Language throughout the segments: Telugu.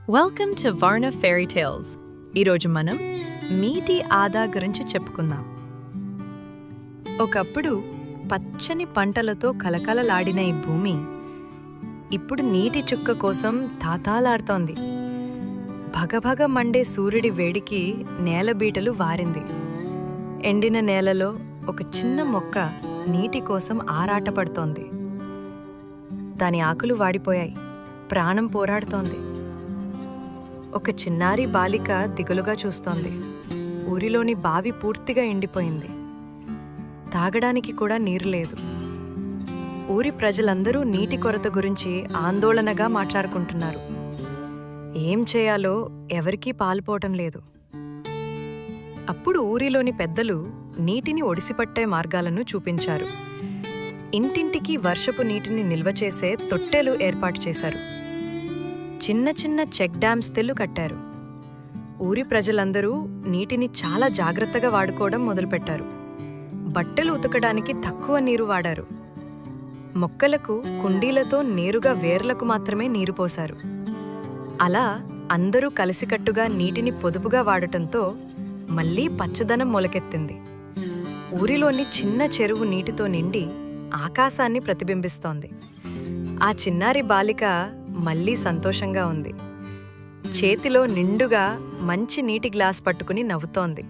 వెల్కమ్ టు వర్ణ ఫెయిరీ టేల్స్. ఈరోజు మనం నీటి ఆదా గురించి చెప్పుకుందాం. ఒకప్పుడు పచ్చని పంటలతో కలకలలాడిన ఈ భూమి ఇప్పుడు నీటి చుక్క కోసం తాతాలాడుతోంది. భగభగ మండే సూర్యుడి వేడికి నేలబీటలు వారింది. ఎండిన నేలలో ఒక చిన్న మొక్క నీటి కోసం ఆరాటపడుతోంది. దాని ఆకులు వాడిపోయాయి, ప్రాణం పోరాడుతోంది. ఒక చిన్నారి బాలిక దిగులుగా చూస్తోంది. ఊరిలోని బావి పూర్తిగా ఎండిపోయింది. తాగడానికి కూడా నీరు లేదు. ఊరి ప్రజలందరూ నీటి కొరత గురించి ఆందోళనగా మాట్లాడుకుంటున్నారు. ఏం చేయాలో ఎవరికీ పాలుపోవటం లేదు. అప్పుడు ఊరిలోని పెద్దలు నీటిని ఒడిసిపట్టే మార్గాలను చూపించారు. ఇంటింటికి వర్షపు నీటిని నిల్వ చేసే తొట్టెలు ఏర్పాటు చేశారు. చిన్న చిన్న చెక్ డ్యామ్స్ కట్టారు. ఊరి ప్రజలందరూ నీటిని చాలా జాగ్రత్తగా వాడుకోవడం మొదలుపెట్టారు. బట్టలు ఉతకడానికి తక్కువ నీరు వాడారు. మొక్కలకు కుండీలతో నేరుగా వేర్లకు మాత్రమే నీరు పోశారు. అలా అందరూ కలిసికట్టుగా నీటిని పొదుపుగా వాడటంతో మళ్లీ పచ్చదనం మొలకెత్తింది. ఊరిలోని చిన్న చెరువు నీటితో నిండి ఆకాశాన్ని ప్రతిబింబిస్తోంది. ఆ చిన్నారి బాలిక మళ్లీ సంతోషంగా ఉంది. చేతిలో నిండుగా మంచి నీటి గ్లాస్ పట్టుకుని నవ్వుతోంది.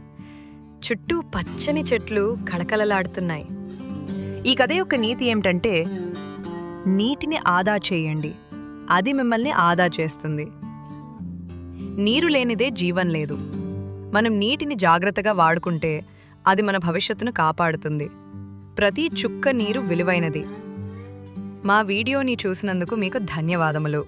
చుట్టూ పచ్చని చెట్లు కళకళలాడుతున్నాయి. ఈ కథ యొక్క నీతి ఏమిటంటే, నీటిని ఆదా చేయండి, అది మిమ్మల్ని ఆదా చేస్తుంది. నీరు లేనిదే జీవం లేదు. మనం నీటిని జాగ్రత్తగా వాడుకుంటే అది మన భవిష్యత్తును కాపాడుతుంది. ప్రతి చుక్క నీరు విలువైనది. మా వీడియోని చూసినందుకు మీకు ధన్యవాదములు.